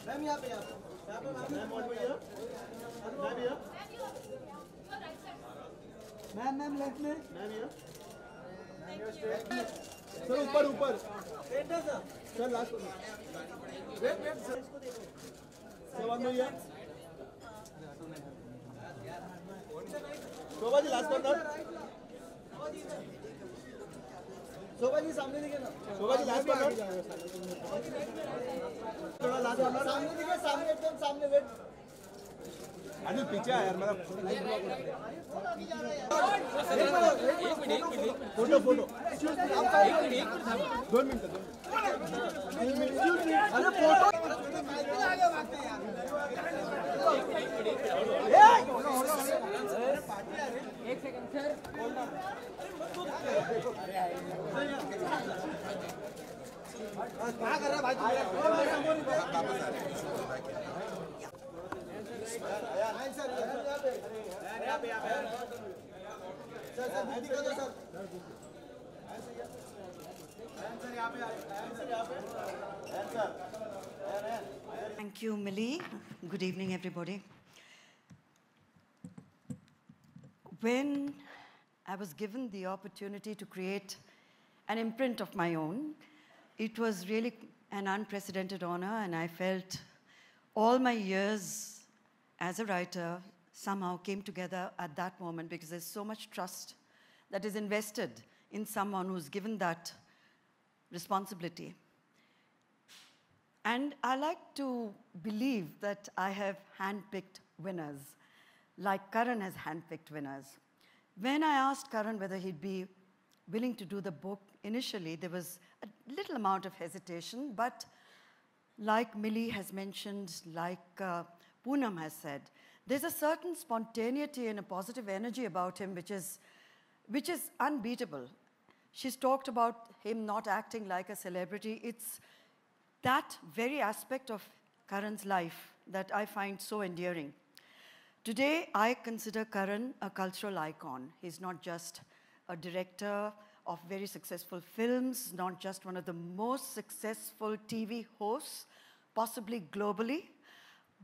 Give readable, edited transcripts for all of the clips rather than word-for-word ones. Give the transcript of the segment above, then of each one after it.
Ma'am यहाँ पे ma'am और भैया मैम यहाँ मैम लेफ्ट में मैम यहाँ सर ऊपर ऊपर सर लास्ट वेट सर सवाल भैया शोभा जी लास्ट कॉर्नर शोभा जी सामने दिखे ना शोभा जी लास्ट कॉर्नर थोड़ा लास्ट कॉर्नर सामने दिखे सामने एकदम सामने वेट अनिल पीछे है यार मतलब एक मिनट फोटो फोटो 2 मिनट अरे फोटो आगे भागते यार एक सेकंड सर क्या कर रहा भाई Thank you, Millie. Good evening, everybody. When I was given the opportunity to create an imprint of my own, it was really an unprecedented honor, and I felt all my years as a writer somehow came together at that moment, because there's so much trust that is invested in someone who's given that responsibility. And I like to believe that I have handpicked winners, like Karan has handpicked winners. When I asked Karan whether he'd be willing to do the book, initially there was a little amount of hesitation, but like Millie has mentioned, like Poonam has said, there's a certain spontaneity and a positive energy about him which is unbeatable. She's talked about him not acting like a celebrity. It's that very aspect of Karan's life that I find so endearing. Today, I consider Karan a cultural icon. He's not just a director of very successful films, not just one of the most successful TV hosts, possibly globally,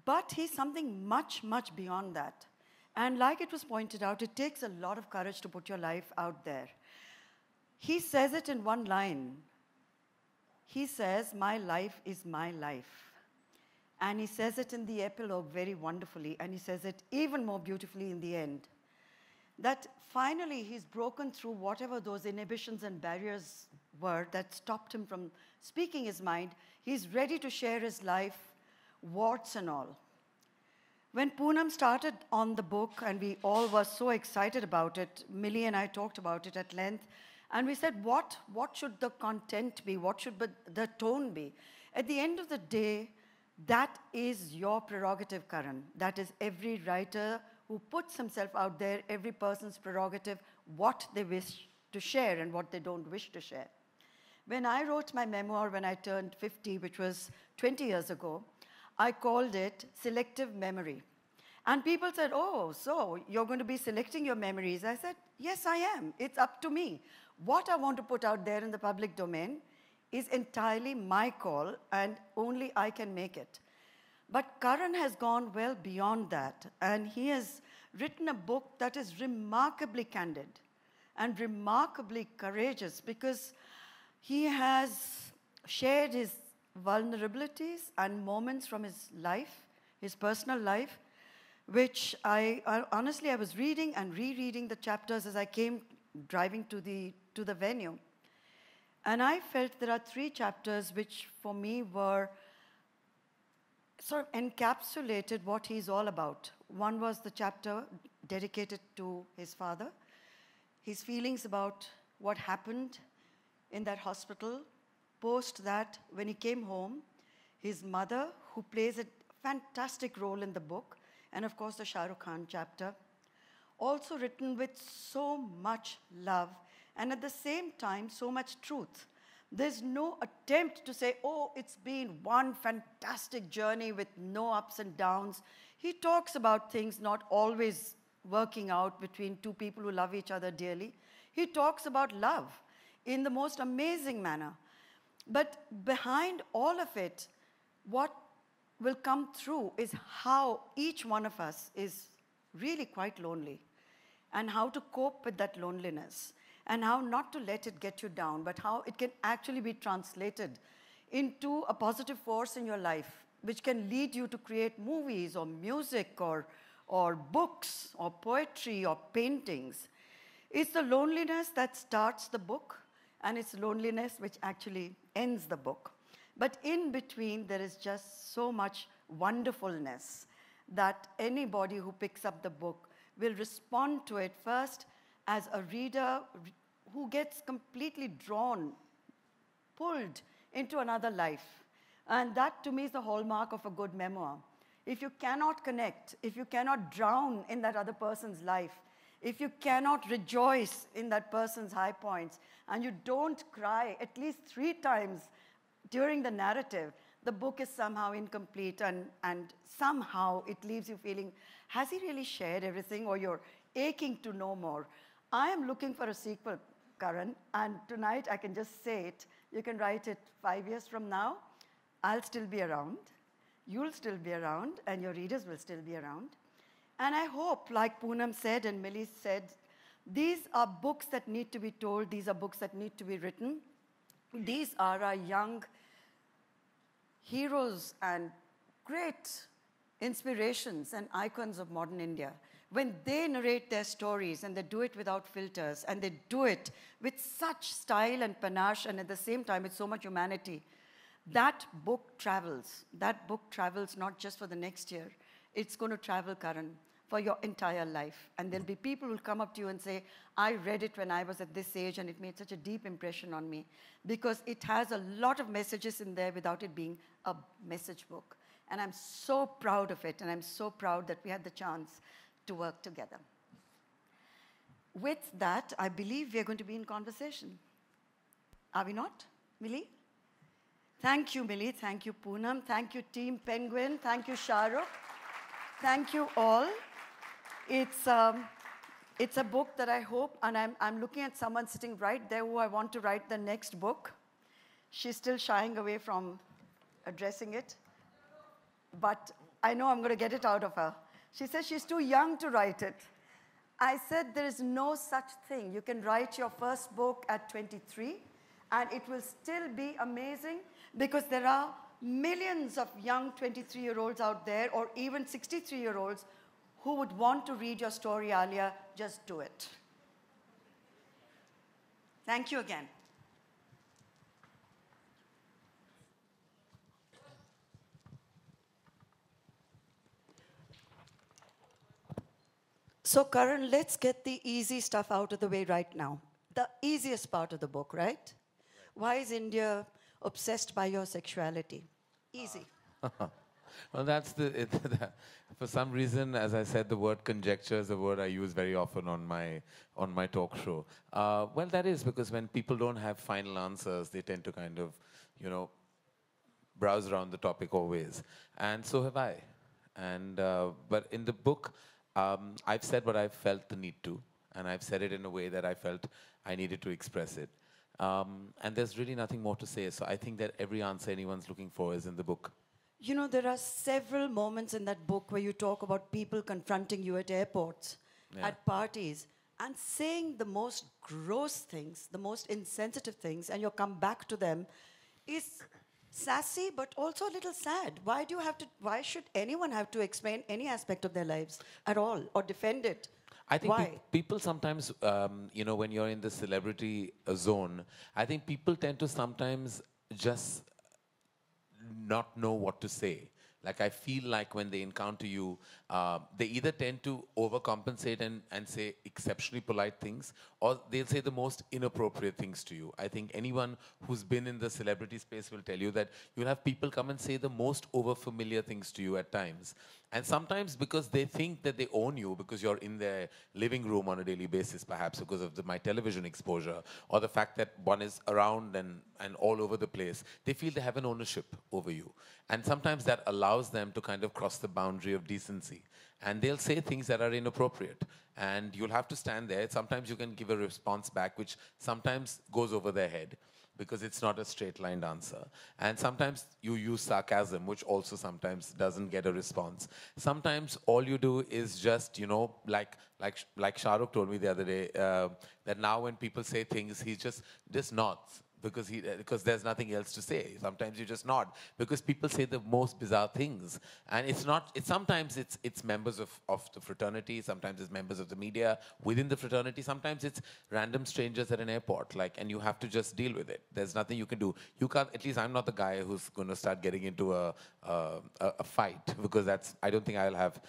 but he's something much, much beyond that. And like it was pointed out, it takes a lot of courage to put your life out there. He says it in one line. He says, "My life is my life." And he says it in the epilogue very wonderfully, and he says it even more beautifully in the end. That finally he's broken through whatever those inhibitions and barriers were that stopped him from speaking his mind. He's ready to share his life, warts and all. When Poonam started on the book, and we all were so excited about it, Millie and I talked about it at length, and we said, what should the content be? What should the tone be? At the end of the day, that is your prerogative, Karan. That is every writer who puts himself out there, every person's prerogative, what they wish to share and what they don't wish to share. When I wrote my memoir when I turned 50, which was 20 years ago, I called it Selective Memory. And people said, "Oh, so you're going to be selecting your memories?" I said, "Yes, I am. It's up to me. What I want to put out there in the public domain is entirely my call, and only I can make it." But Karan has gone well beyond that, and he has written a book that is remarkably candid and remarkably courageous, because he has shared his vulnerabilities and moments from his life, his personal life, which honestly, I was reading and rereading the chapters as I came driving to the venue. And I felt there are 3 chapters which for me were sort of encapsulated what he's all about. One was the chapter dedicated to his father, his feelings about what happened in that hospital. Post that, when he came home, his mother, who plays a fantastic role in the book, and of course the Shah Rukh Khan chapter, also written with so much love, and at the same time, so much truth. There's no attempt to say, "Oh, it's been one fantastic journey with no ups and downs." He talks about things not always working out between 2 people who love each other dearly. He talks about love in the most amazing manner. But behind all of it, what will come through is how each one of us is really quite lonely, and how to cope with that loneliness, and how not to let it get you down, but how it can actually be translated into a positive force in your life, which can lead you to create movies or music or books or poetry or paintings. It's the loneliness that starts the book, and it's loneliness which actually ends the book. But in between, there is just so much wonderfulness that anybody who picks up the book will respond to it first as a reader who gets completely drawn, pulled into another life. And that, to me, is the hallmark of a good memoir. If you cannot connect, if you cannot drown in that other person's life, if you cannot rejoice in that person's high points, and you don't cry at least 3 times during the narrative, the book is somehow incomplete, and somehow it leaves you feeling, has he really shared everything, or you're aching to know more? I am looking for a sequel, Karan, and tonight I can just say it. You can write it 5 years from now. I'll still be around. You'll still be around, and your readers will still be around. And I hope, like Poonam said and Millie said, these are books that need to be told. These are books that need to be written. These are our young heroes and great inspirations and icons of modern India. When they narrate their stories, and they do it without filters, and they do it with such style and panache, and at the same time with so much humanity, that book travels. That book travels not just for the next year. It's going to travel, Karan, for your entire life. And there'll be people who will come up to you and say, I read it when I was at this age, and it made such a deep impression on me, because it has a lot of messages in there without it being a message book. And I'm so proud of it, and I'm so proud that we had the chance to work together. With that, I believe we are going to be in conversation. Are we not, Millie? Thank you, Millie. Thank you, Poonam. Thank you, Team Penguin. Thank you, Shah Rukh. Thank you all. It's a book that I hope, and I'm looking at someone sitting right there who I want to write the next book. She's still shying away from addressing it, but I know I'm going to get it out of her. She says she's too young to write it. I said there is no such thing. You can write your first book at 23, and it will still be amazing, because there are millions of young 23-year-olds out there, or even 63-year-olds, who would want to read your story, Alia. Just do it. Thank you again. So, Karan, let's get the easy stuff out of the way right now. The easiest part of the book, right? Why is India obsessed by your sexuality? Easy. Well, that's for some reason, as I said, the word conjecture is a word I use very often on my talk show. Well, that is because when people don't have final answers, they tend to kind of, browse around the topic always. And so have I. And but in the book, I've said what I've felt the need to, and I've said it in a way that I felt I needed to express it. And there's really nothing more to say. So I think that every answer anyone's looking for is in the book. You know, there are several moments in that book where you talk about people confronting you at airports, at parties, and saying the most gross things, the most insensitive things, and you come back to them is sassy, but also a little sad. Why should anyone have to explain any aspect of their lives at all, or defend it? I think people sometimes, when you're in the celebrity zone, I think people tend to sometimes just not know what to say. Like, I feel like when they encounter you, they either tend to overcompensate and say exceptionally polite things, or they'll say the most inappropriate things to you. I think anyone who's been in the celebrity space will tell you that you'll have people come and say the most overfamiliar things to you at times. And sometimes because they think that they own you, because you're in their living room on a daily basis, perhaps because of my television exposure, or the fact that one is around and all over the place, they feel they have an ownership over you. And sometimes that allows them to kind of cross the boundary of decency. And they'll say things that are inappropriate. And you'll have to stand there. Sometimes you can give a response back, which sometimes goes over their head. because it's not a straight-lined answer. And sometimes you use sarcasm, which also sometimes doesn't get a response. Sometimes all you do is just, like Shah Rukh told me the other day, that now when people say things, he just nods because there's nothing else to say. Sometimes you just nod because people say the most bizarre things, and sometimes it's members of the fraternity, sometimes it's members of the media within the fraternity, sometimes it's random strangers at an airport, and you have to just deal with it. There's nothing you can do. You can't. At least I'm not the guy who's going to start getting into a fight, because I don't think I'll have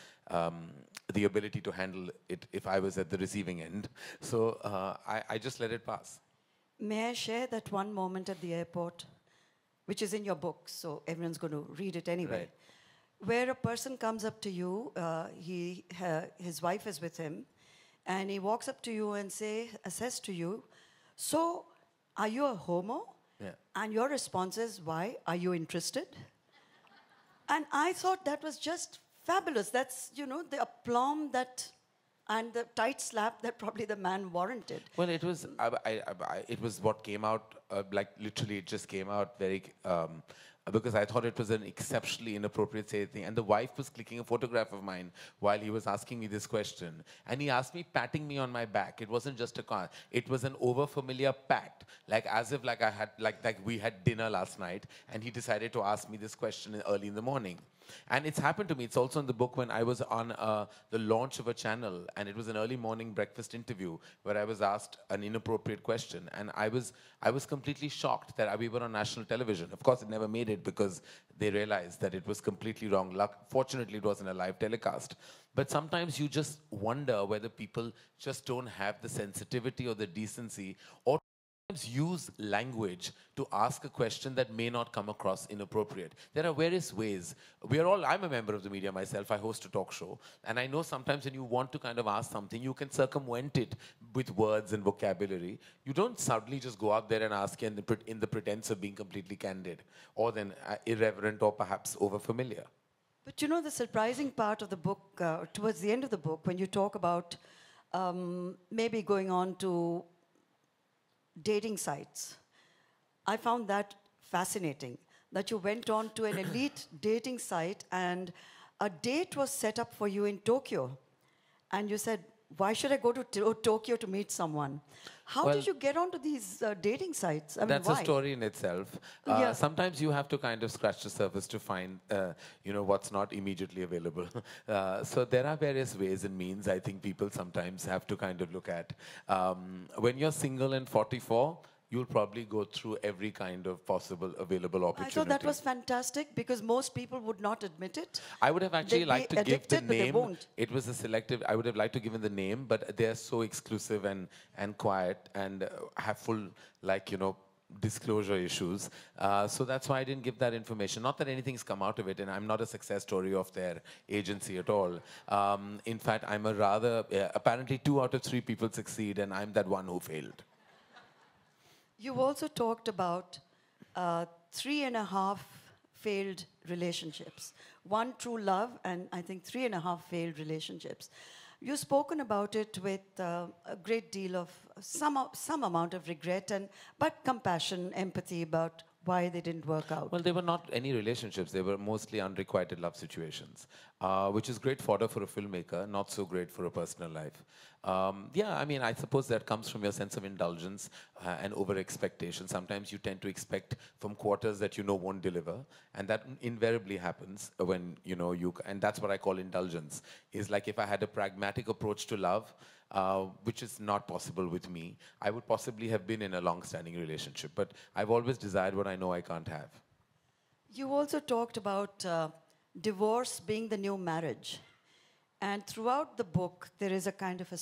the ability to handle it if I was at the receiving end. So I just let it pass. May I share that one moment at the airport, which is in your book, so everyone's going to read it anyway, Right. where a person comes up to you, his wife is with him, and he walks up to you and says to you, "So, are you a homo?" Yeah. And your response is, "Why? Are you interested?" And I thought that was just fabulous. That's, the aplomb and the tight slap that probably the man warranted. Well, it was it was what came out, literally it just came out very, because I thought it was an exceptionally inappropriate thing. And the wife was clicking a photograph of mine while he was asking me this question. And he asked me, patting me on my back. It wasn't just a car. It was an over-familiar pat, as if we had dinner last night, and he decided to ask me this question early in the morning. And it's happened to me. It's also in the book when I was on the launch of a channel, and it was an early morning breakfast interview where I was asked an inappropriate question, and I was completely shocked that we were on national television. Of course, it never made it because they realized that it was completely wrong. Fortunately, it wasn't a live telecast. But sometimes you just wonder whether people just don't have the sensitivity or the decency, or use language to ask a question that may not come across inappropriate. There are various ways. I'm a member of the media myself. I host a talk show. And I know sometimes when you want to kind of ask something, you can circumvent it with words and vocabulary. You don't suddenly just go out there and ask in the pretense of being completely candid, or then irreverent, or perhaps overfamiliar. But the surprising part of the book, towards the end of the book, when you talk about maybe going on to dating sites, I found that fascinating, that you went on to an elite dating site and a date was set up for you in Tokyo. And you said, "Why should I go to Tokyo to meet someone?" How did you get onto these dating sites? That's why? a story in itself. Yeah. Sometimes you have to kind of scratch the surface to find, what's not immediately available. So there are various ways and means I think people sometimes have to kind of look at. When you're single and 44, you'll probably go through every kind of possible available opportunity. I thought that was fantastic because most people would not admit it. I would have actually liked to give the name. Won't. It was a selective. I would have liked to give the name, but they're so exclusive and quiet and have full disclosure issues. So that's why I didn't give that information. Not that anything's come out of it, and I'm not a success story of their agency at all. In fact, I'm a rather apparently 2 out of 3 people succeed, and I'm that one who failed. You also talked about 3.5 failed relationships. 1 true love, and I think 3.5 failed relationships. You've spoken about it with a great deal of some amount of regret, but compassion, empathy about why they didn't work out. Well, they were not any relationships. They were mostly unrequited love situations, which is great fodder for a filmmaker, not so great for a personal life. I suppose that comes from your sense of indulgence and over-expectation. Sometimes you tend to expect from quarters that won't deliver, and that invariably happens when, and that's what I call indulgence, is like if I had a pragmatic approach to love, which is not possible with me, I would possibly have been in a long-standing relationship. But I've always desired what I know I can't have. You also talked about divorce being the new marriage. And throughout the book, there is a kind of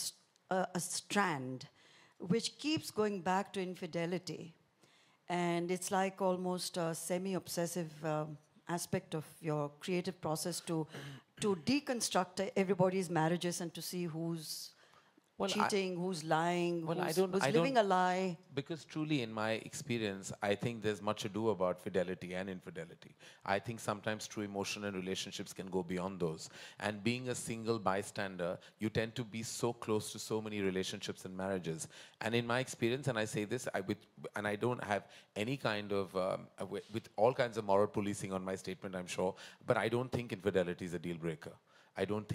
a strand which keeps going back to infidelity. And it's like almost a semi-obsessive aspect of your creative process to deconstruct everybody's marriages and to see who's Well, cheating, who's lying, Well, who's living a lie. Because truly, in my experience, I think there's much ado about fidelity and infidelity. I think sometimes true emotion and relationships can go beyond those. And being a single bystander, you tend to be so close to so many relationships and marriages. And in my experience, and I say this, and I don't have any kind of, with all kinds of moral policing on my statement, I'm sure, but I don't think infidelity is a deal breaker. I don't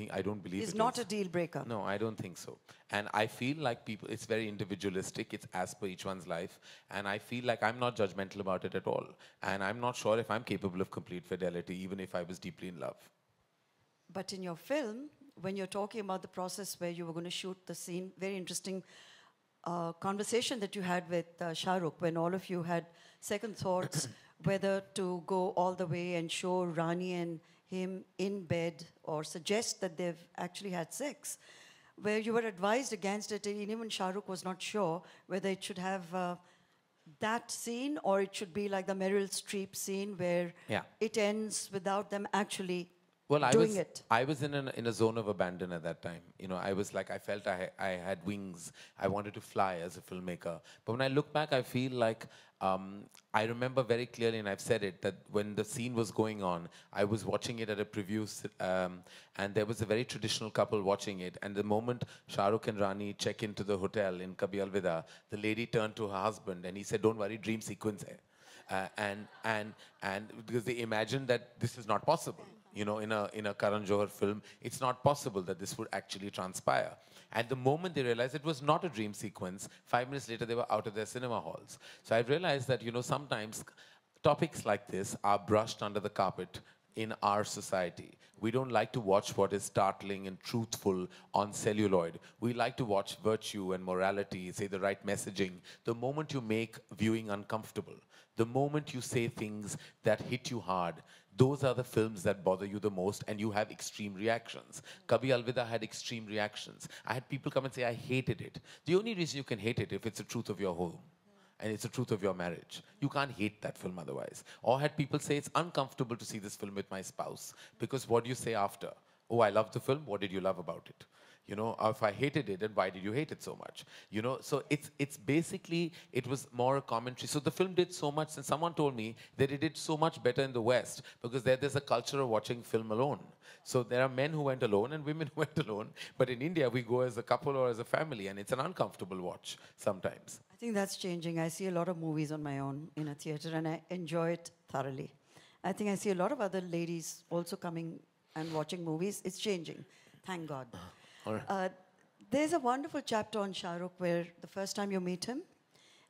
believe Is it not is. a deal breaker. No, I don't think so. And I feel like people, it's very individualistic. It's as per each one's life. And I feel like I'm not judgmental about it at all. And I'm not sure if I'm capable of complete fidelity, even if I was deeply in love. But in your film, when you're talking about the process where you were going to shoot the scene, very interesting conversation that you had with Shah Rukh, when all of you had second thoughts whether to go all the way and show Rani and him in bed or suggest that they've actually had sex, where you were advised against it, and even Shah Rukh was not sure whether it should have that scene or it should be like the Meryl Streep scene where it ends without them actually doing it. I was in a zone of abandon at that time. You know, I was like, I felt I had wings. I wanted to fly as a filmmaker. But when I look back, I feel like I remember very clearly, and I've said it, that when the scene was going on, I was watching it at a preview, and there was a very traditional couple watching it. And the moment Shah Rukh and Rani check into the hotel in Kabhi Alvida, the lady turned to her husband and he said, "Don't worry, dream sequence hai." And because they imagined that this is not possible. You know, in a Karan Johar film, it's not possible that this would actually transpire. And the moment they realized it was not a dream sequence, 5 minutes later they were out of their cinema halls. So I realized that, you know, sometimes topics like this are brushed under the carpet in our society. We don't like to watch what is startling and truthful on celluloid. We like to watch virtue and morality, say the right messaging. The moment you make viewing uncomfortable, the moment you say things that hit you hard, those are the films that bother you the most, and you have extreme reactions. Kabhi Alvida had extreme reactions. I had people come and say, I hated it. The only reason you can hate it if it's the truth of your home and it's the truth of your marriage. You can't hate that film otherwise. Or had people say, it's uncomfortable to see this film with my spouse, because what do you say after? Oh, I love the film. What did you love about it? You know, if I hated it, then why did you hate it so much? You know, so it's basically, it was more a commentary. So the film did so much, and someone told me that it did so much better in the West because there's a culture of watching film alone. So there are men who went alone and women who went alone. But in India, we go as a couple or as a family, and it's an uncomfortable watch sometimes. I think that's changing. I see a lot of movies on my own in a theater, and I enjoy it thoroughly. I think I see a lot of other ladies also coming and watching movies. It's changing. Thank God. There's a wonderful chapter on Shah Rukh where the first time you meet him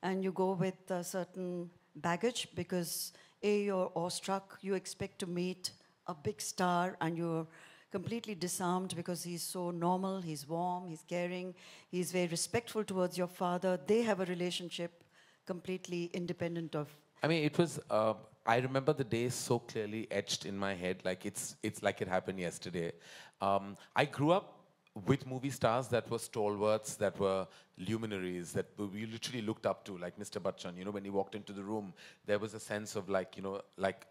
and you go with a certain baggage because you're awestruck, you expect to meet a big star and you're completely disarmed because he's so normal, he's warm, he's caring, he's very respectful towards your father. They have a relationship completely independent of... I mean, it was... I remember the day so clearly etched in my head, like it's like it happened yesterday. I grew up with movie stars that were stalwarts, that were luminaries, that we literally looked up to, like Mr. Bachchan. You know, when he walked into the room, there was a sense of like, you know, like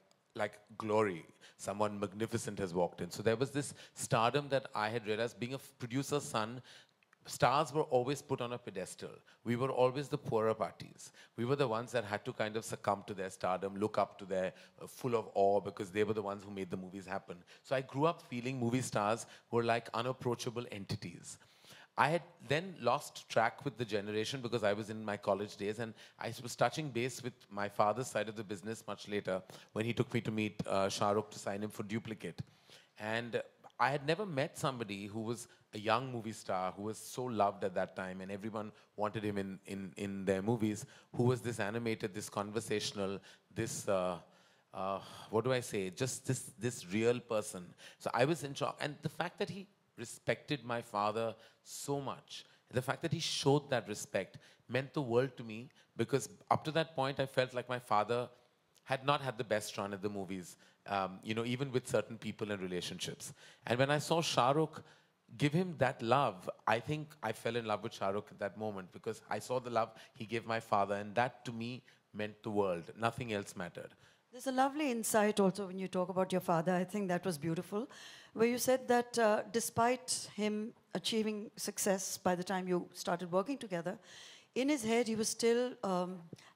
glory. Someone magnificent has walked in. So there was this stardom that I had realized, being a producer's son, stars were always put on a pedestal. We were always the poorer parties. We were the ones that had to kind of succumb to their stardom, look up to their full of awe, because they were the ones who made the movies happen. So I grew up feeling movie stars were like unapproachable entities. I had then lost track with the generation because I was in my college days, and I was touching base with my father's side of the business much later when he took me to meet Shah Rukh to sign him for Duplicate. And I had never met somebody who was a young movie star, who was so loved at that time, and everyone wanted him in their movies, who was this animated, this conversational, this, what do I say, just this real person. So I was in shock. And the fact that he respected my father so much, the fact that he showed that respect meant the world to me, because up to that point, I felt like my father had not had the best run at the movies, you know, even with certain people and relationships. And when I saw Shah Rukh give him that love, I think I fell in love with Shah Rukh at that moment, because I saw the love he gave my father, and that to me meant the world. Nothing else mattered. There's a lovely insight also when you talk about your father. I think that was beautiful, where you said that despite him achieving success by the time you started working together, in his head he was still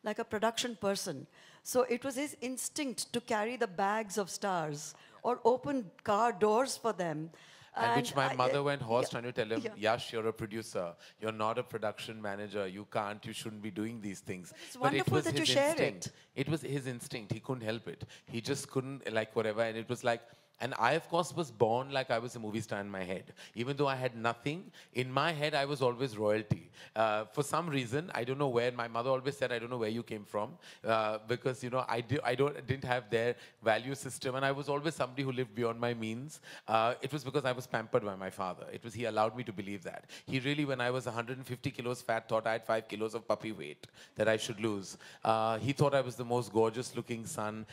like a production person. So it was his instinct to carry the bags of stars or open car doors for them. And which my mother went horse yeah, trying to tell him, yeah. Yash, you're a producer. You're not a production manager. You can't, you shouldn't be doing these things. It's But it wonderful was that his you share instinct. it. It was his instinct. He couldn't help it. He just couldn't, like, whatever. And it was like, and I, of course, was born like I was a movie star in my head. Even though I had nothing, in my head, I was always royalty. For some reason, I don't know where, my mother always said, I don't know where you came from. Because, you know, didn't have their value system. And I was always somebody who lived beyond my means. It was because I was pampered by my father. It was, he allowed me to believe that. He really, when I was 150 kilos fat, thought I had 5 kilos of puppy weight that I should lose. He thought I was the most gorgeous looking son.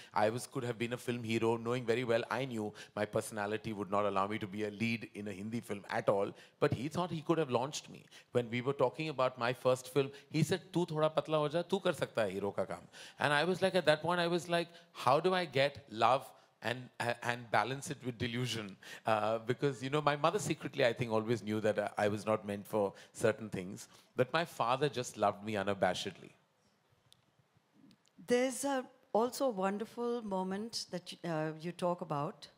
Could have been a film hero, knowing very well I knew my personality would not allow me to be a lead in a Hindi film at all. But he thought he could have launched me. When we were talking about my first film, he said, "Tu thoda patla ho ja, tu kar sakta hai hero ka kaam." And I was like, at that point, I was like, how do I get love and balance it with delusion? Because, you know, my mother secretly, I think, always knew that I was not meant for certain things. But my father just loved me unabashedly. There's also a wonderful moment that you talk about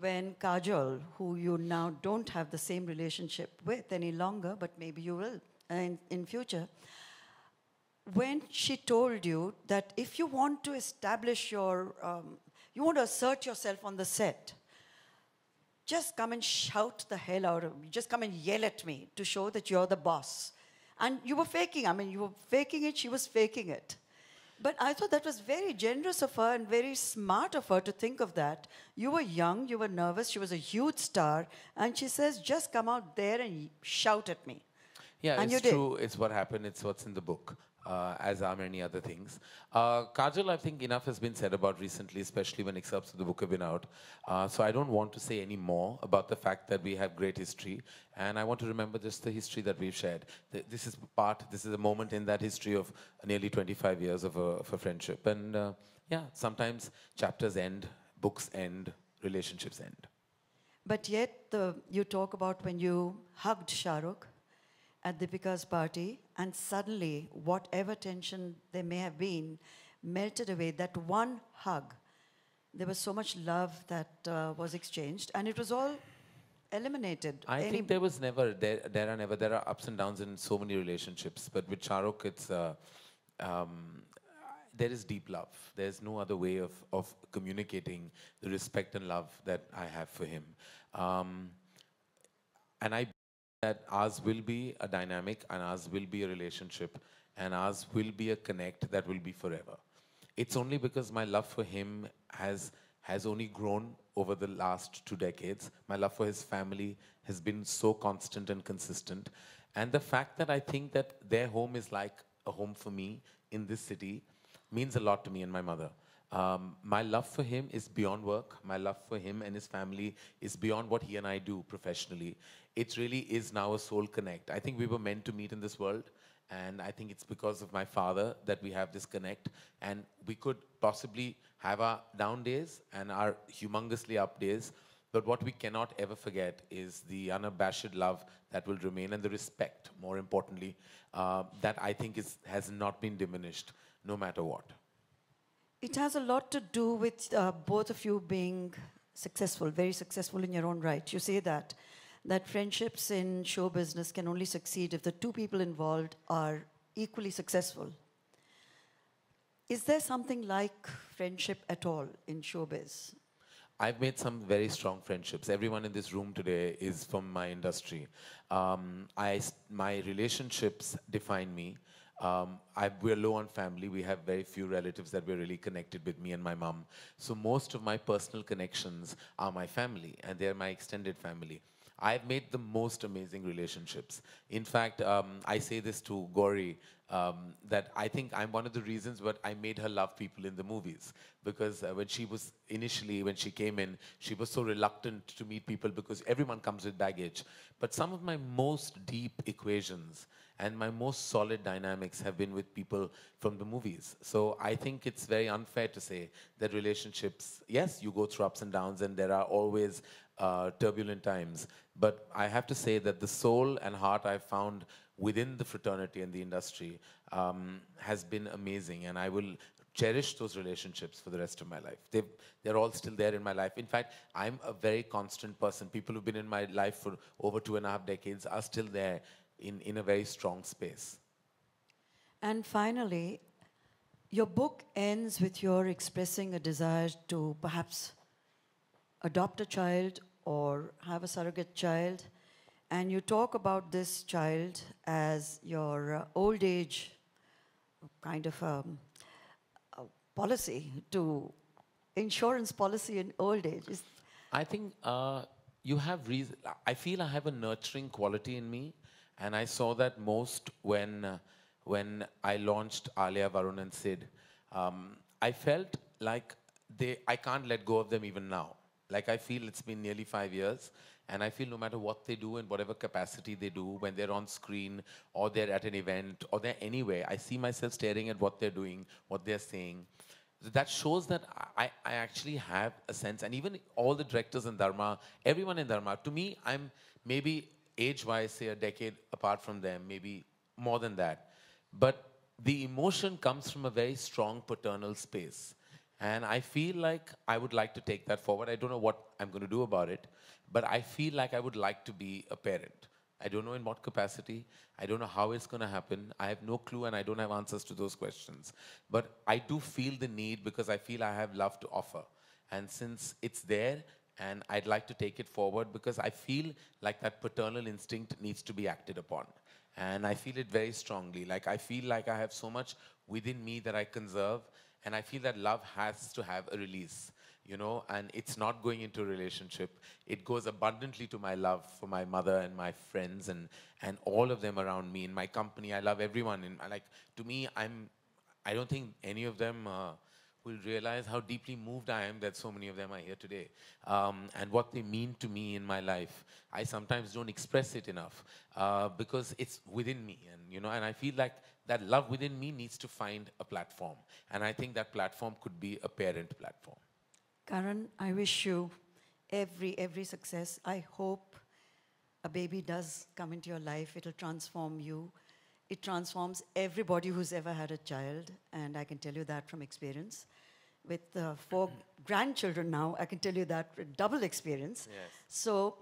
when Kajol, who you now don't have the same relationship with any longer, but maybe you will in future, when she told you that if you want to establish your, you want to assert yourself on the set, just come and shout the hell out of me. Just come and yell at me to show that you're the boss. And you were faking. I mean, you were faking it. She was faking it. But I thought that was very generous of her and very smart of her to think of that. You were young, you were nervous, she was a huge star, and she says, just come out there and shout at me. Yeah, and it's true. It's what happened. It's what's in the book, as are many other things. Kajal, I think enough has been said about recently, especially when excerpts of the book have been out. So I don't want to say any more about the fact that we have great history. And I want to remember just the history that we've shared. This is a moment in that history of nearly 25 years of a friendship. And yeah, sometimes chapters end, books end, relationships end. But yet, you talk about when you hugged Shah Rukh at Deepika's party, and suddenly, whatever tension there may have been, melted away. That one hug, there was so much love that was exchanged, and it was all eliminated. I think there was never, there are ups and downs in so many relationships, but with Shah Rukh, it's, there is deep love. There's no other way of communicating the respect and love that I have for him. And I that ours will be a dynamic, and ours will be a relationship, and ours will be a connect that will be forever. It's only because my love for him has only grown over the last 2 decades. My love for his family has been so constant and consistent. And the fact that I think that their home is like a home for me in this city means a lot to me and my mother. My love for him is beyond work. My love for him and his family is beyond what he and I do professionally. It really is now a soul connect. I think we were meant to meet in this world, and I think it's because of my father that we have this connect, and we could possibly have our down days and our humongously up days, but what we cannot ever forget is the unabashed love that will remain, and the respect, more importantly, that I think has not been diminished, no matter what. It has a lot to do with both of you being successful, very successful in your own right. You say that friendships in show business can only succeed if the two people involved are equally successful. Is there something like friendship at all in showbiz? I've made some very strong friendships. Everyone in this room today is from my industry. My relationships define me. We're low on family. We have very few relatives that we're really connected with, me and my mom. So most of my personal connections are my family, and they're my extended family. I've made the most amazing relationships. In fact, I say this to Gauri that I think I'm one of the reasons what I made her love people in the movies. Because when she was initially, when she came in, she was so reluctant to meet people because everyone comes with baggage. But some of my most deep equations and my most solid dynamics have been with people from the movies. So I think it's very unfair to say that relationships, yes, you go through ups and downs and there are always turbulent times. But I have to say that the soul and heart I've found within the fraternity and the industry has been amazing, and I will cherish those relationships for the rest of my life. They're all still there in my life. In fact, I'm a very constant person. People who've been in my life for over 2.5 decades are still there in a very strong space. And finally, your book ends with your expressing a desire to perhaps adopt a child or have a surrogate child. And you talk about this child as your old age kind of policy to insurance policy in old age. I think you have reason. I feel I have a nurturing quality in me, and I saw that most when I launched Alia, Varun, and Sid. I felt like I can't let go of them even now. Like I feel it's been nearly 5 years, and I feel no matter what they do in whatever capacity they do, when they're on screen or they're at an event or they're anywhere, I see myself staring at what they're doing, what they're saying. So that shows that I actually have a sense, and even all the directors in Dharma, everyone in Dharma, to me, I'm maybe age-wise, say a decade apart from them, maybe more than that. But the emotion comes from a very strong paternal space. And I feel like I would like to take that forward. I don't know what I'm going to do about it, but I feel like I would like to be a parent. I don't know in what capacity. I don't know how it's going to happen. I have no clue and I don't have answers to those questions. But I do feel the need because I feel I have love to offer. And since it's there, and I'd like to take it forward because I feel like that paternal instinct needs to be acted upon. And I feel it very strongly. Like I feel like I have so much within me that I conserve, and I feel that love has to have a release, you know, and it's not going into a relationship. It goes abundantly to my love for my mother and my friends and all of them around me in my company. I love everyone. And like, to me, I don't think any of them will realize how deeply moved I am that so many of them are here today, and what they mean to me in my life. I sometimes don't express it enough because it's within me, and you know, and I feel like that love within me needs to find a platform, and I think that platform could be a parent platform. Karan, I wish you every success. I hope a baby does come into your life. It'll transform you. It transforms everybody who's ever had a child, and I can tell you that from experience. With 4 grandchildren now, I can tell you that with double experience. Yes. So,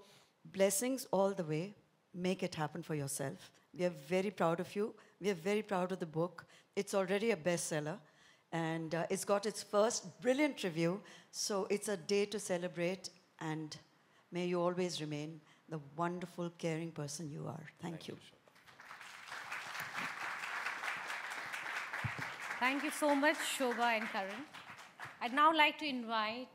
blessings all the way. Make it happen for yourself. We are very proud of you. We are very proud of the book. It's already a bestseller, and it's got its first brilliant review. So, it's a day to celebrate, and may you always remain the wonderful, caring person you are. Thank you. Thank you so much, Shobha and Karan. I'd now like to invite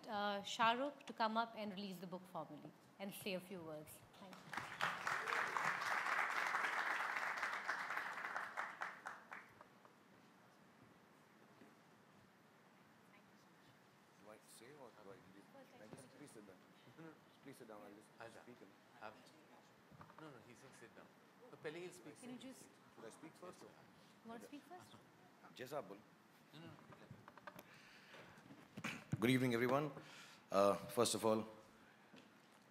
Shah Rukh to come up and release the book formally and say a few words. Thank you. Please sit down. I'll just speak. No, he said sit down. Pehले he'll speak. Can you just, Should I speak first? you want to speak first? Yes, Abul. Good evening, everyone. First of all,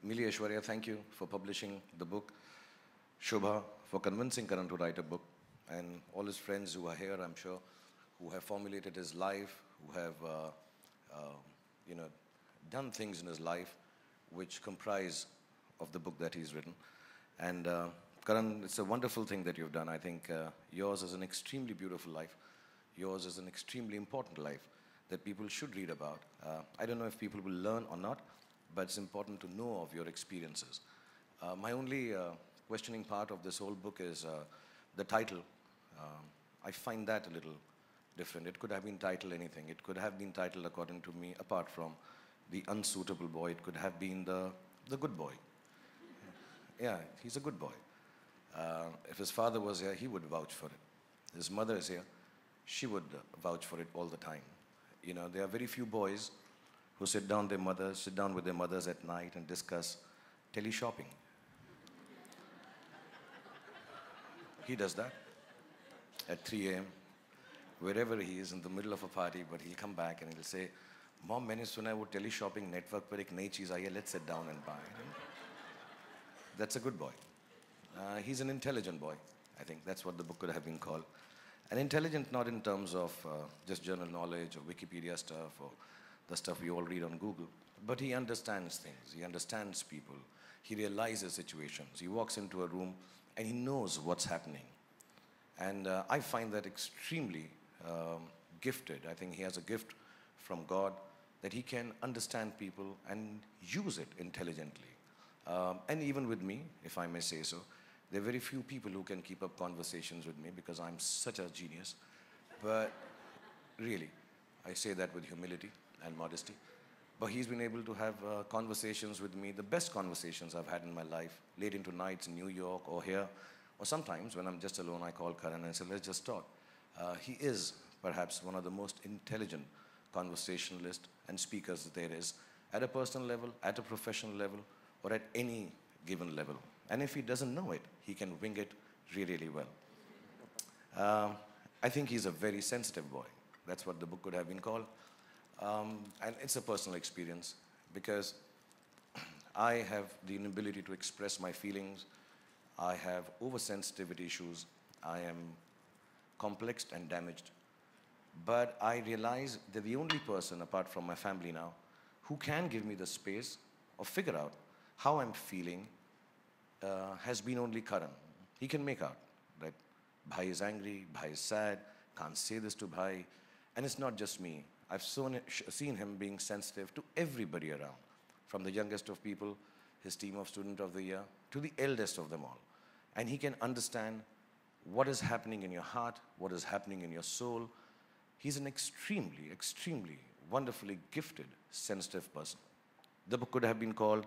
Mili Aishwarya, thank you for publishing the book. Shobha, for convincing Karan to write a book. And all his friends who are here, I'm sure, who have formulated his life, who have, done things in his life which comprise of the book that he's written. And Karan, it's a wonderful thing that you've done. I think yours is an extremely beautiful life. Yours is an extremely important life that people should read about. I don't know if people will learn or not, but it's important to know of your experiences. My only questioning part of this whole book is the title. I find that a little different. It could have been titled anything. It could have been titled, according to me, apart from the unsuitable boy, it could have been the good boy. Yeah, he's a good boy. If his father was here, he would vouch for it. His mother is here. She would vouch for it all the time. You know, there are very few boys who sit down with their mothers at night and discuss tele-shopping. He does that at 3 a.m. wherever he is in the middle of a party, but he'll come back and he'll say, Mom, मैंने सुना है वो tele-shopping network पर एक नई चीज़ आई है, let's sit down and buy. That's a good boy. He's an intelligent boy. I think that's what the book could have been called. And intelligent not in terms of just general knowledge or Wikipedia stuff or the stuff we all read on Google, but he understands things, he understands people, he realizes situations. He walks into a room and he knows what's happening. And I find that extremely gifted. I think he has a gift from God that he can understand people and use it intelligently. And even with me, if I may say so, there are very few people who can keep up conversations with me because I'm such a genius. But really, I say that with humility and modesty. But he's been able to have conversations with me, the best conversations I've had in my life, late into nights in New York or here. Or sometimes when I'm just alone, I call Karan and say, let's just talk. He is perhaps one of the most intelligent conversationalists and speakers there is, at a personal level, at a professional level, or at any given level. And if he doesn't know it, he can wing it really, really well. I think he's a very sensitive boy. That's what the book could have been called. And it's a personal experience because I have the inability to express my feelings. I have oversensitivity issues. I am complexed and damaged. But I realize that the only person, apart from my family now, who can give me the space or figure out how I'm feeling has been only Karan. He can make out that Bhai is angry, Bhai is sad, can't say this to Bhai. And it's not just me. I've seen him being sensitive to everybody around, from the youngest of people, his team of Student of the Year, to the eldest of them all. And he can understand what is happening in your heart, what is happening in your soul. He's an extremely, extremely wonderfully gifted, sensitive person. The book could have been called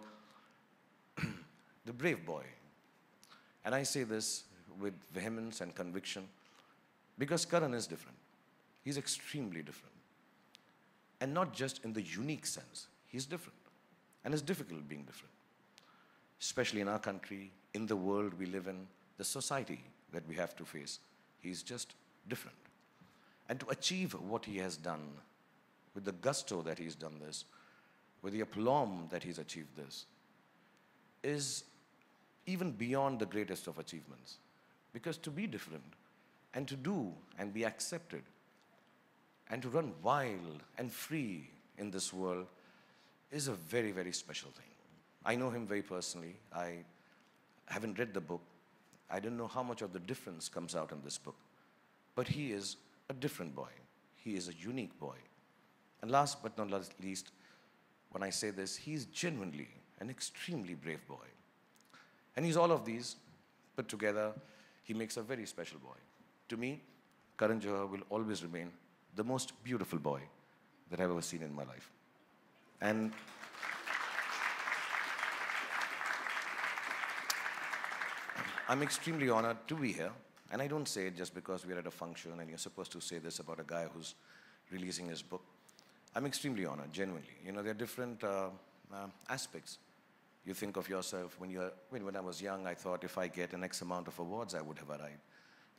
The Brave Boy. And I say this with vehemence and conviction because Karan is different. He's extremely different. And not just in the unique sense. He's different. And it's difficult being different. Especially in our country, in the world we live in, the society that we have to face. He's just different. And to achieve what he has done, with the gusto that he's done this, with the aplomb that he's achieved this, is even beyond the greatest of achievements. Because to be different, and to do and be accepted, and to run wild and free in this world is a very, very special thing. I know him very personally. I haven't read the book. I don't know how much of the difference comes out in this book. But he is a different boy. He is a unique boy. And last but not least, when I say this, he's genuinely an extremely brave boy. And he's all of these put together. He makes a very special boy. To me, Karan Johar will always remain the most beautiful boy that I've ever seen in my life. And I'm extremely honored to be here. And I don't say it just because we're at a function and you're supposed to say this about a guy who's releasing his book. I'm extremely honored, genuinely. You know, there are different aspects. You think of yourself, when I was young, I thought if I get an X amount of awards, I would have arrived.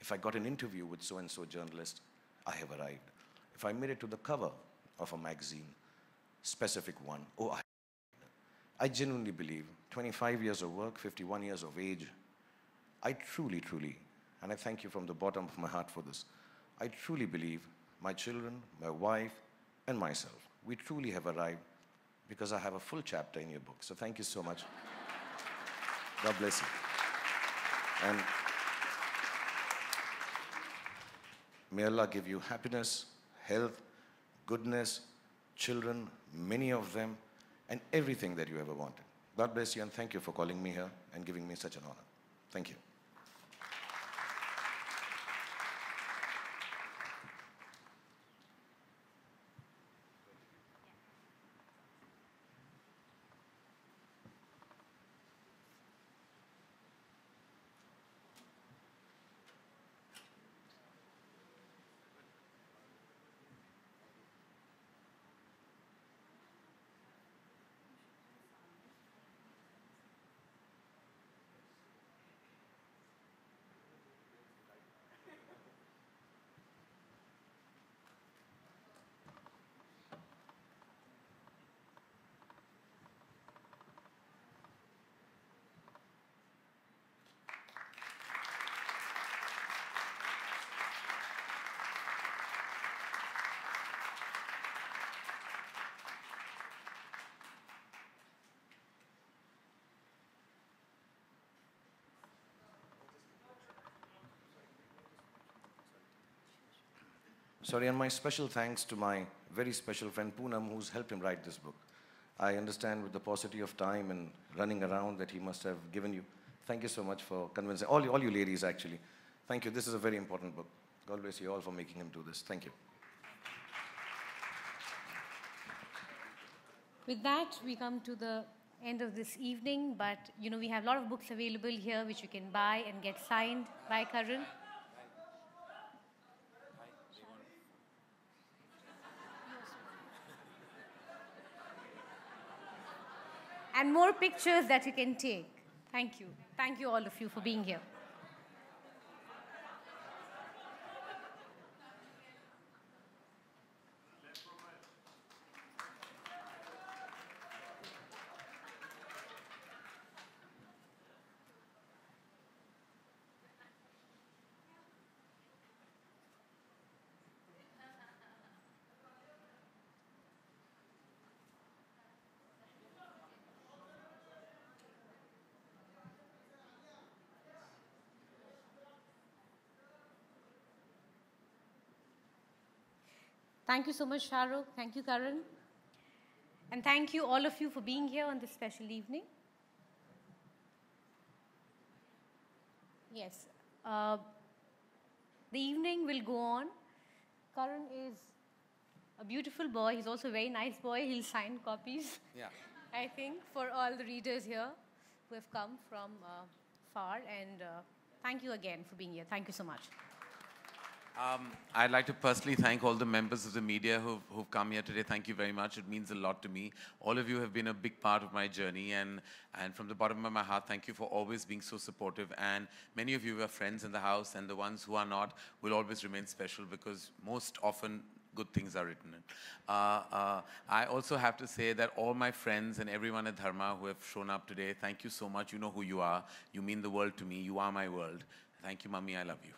If I got an interview with so-and-so journalist, I have arrived. If I made it to the cover of a magazine, specific one, I genuinely believe 25 years of work, 51 years of age, I truly, truly, and I thank you from the bottom of my heart for this, I truly believe my children, my wife, and myself, we truly have arrived because I have a full chapter in your book. So thank you so much. God bless you. And may Allah give you happiness, health, goodness, children, many of them, and everything that you ever wanted. God bless you, and thank you for calling me here and giving me such an honor. Thank you. Sorry, and my special thanks to my very special friend Poonam, who's helped him write this book. I understand with the paucity of time and running around that he must have given you. Thank you so much for convincing, all you ladies actually. Thank you, this is a very important book. God bless you all for making him do this. Thank you. With that, we come to the end of this evening, but we have a lot of books available here which you can buy and get signed by Karan. And more pictures that you can take. Thank you. Thank you all of you for being here. Thank you so much, Shah Rukh. Thank you, Karan. And thank you, all of you, for being here on this special evening. Yes. The evening will go on. Karan is a beautiful boy. He's also a very nice boy. He'll sign copies, I think, for all the readers here who have come from far. And thank you again for being here. Thank you so much. I'd like to personally thank all the members of the media who've come here today. Thank you very much. It means a lot to me. All of you have been a big part of my journey, and from the bottom of my heart, thank you for always being so supportive. And many of you are friends in the house, and the ones who are not will always remain special, because most often good things are written in. I also have to say that all my friends and everyone at Dharma who have shown up today, thank you so much. You know who you are. You mean the world to me. You are my world. Thank you, Mummy. I love you.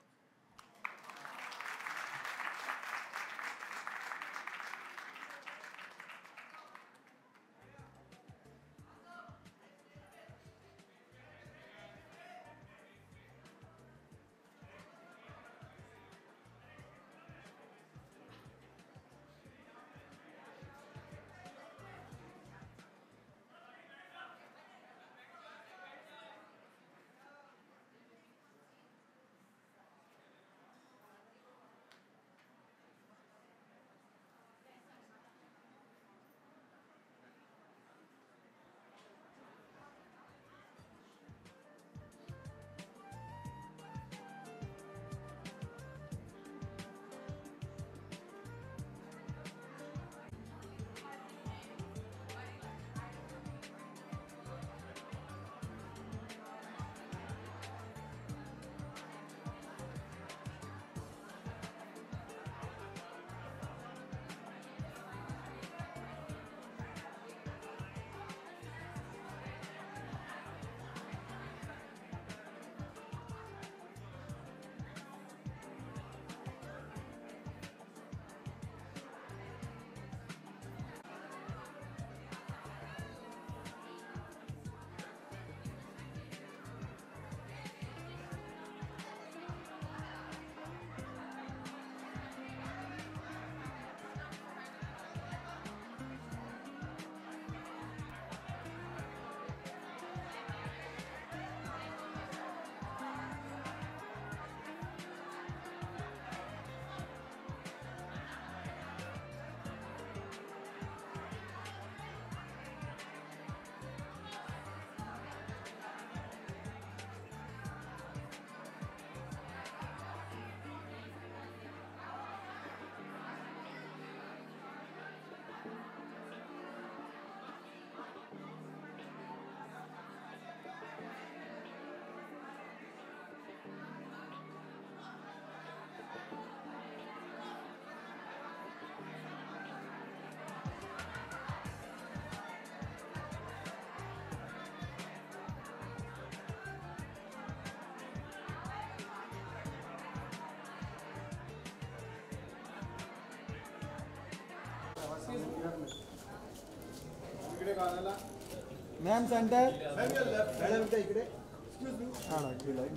Ma'am center. Madam excuse me.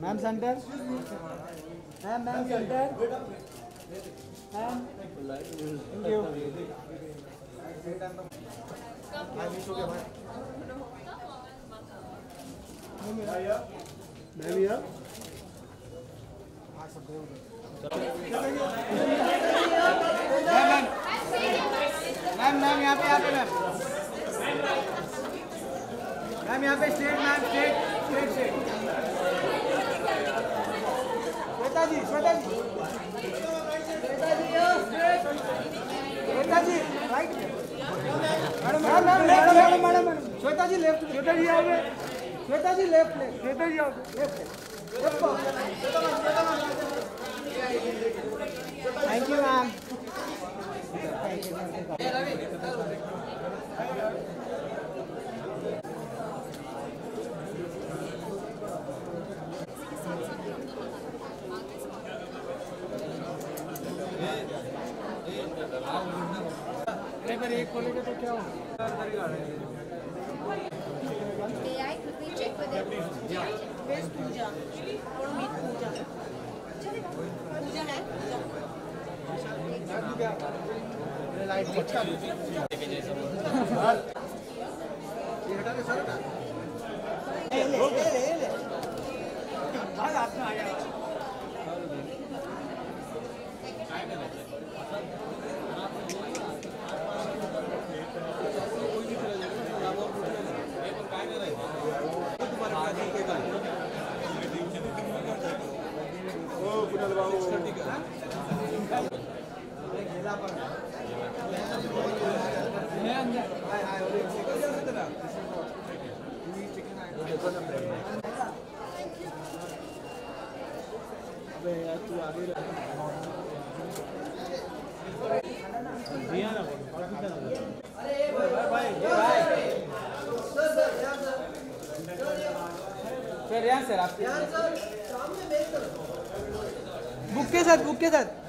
Ma'am center. Ma'am center. Ma'am यहाँ पे ma'am ma'am यहाँ पे straight ma'am straight Shweta ji right madam Shweta ji left Shweta ji left thank you ma'am अगर एक खोलेगा तो क्या होगा AI quickly check whether where's Pooja or meet Pooja. Pooja है? लाइट ये हटा के सर ले भाग आपने आ जाएगा अबे यार तू आगे दिया ना भाई सर यहाँ सर आप बुक के साथ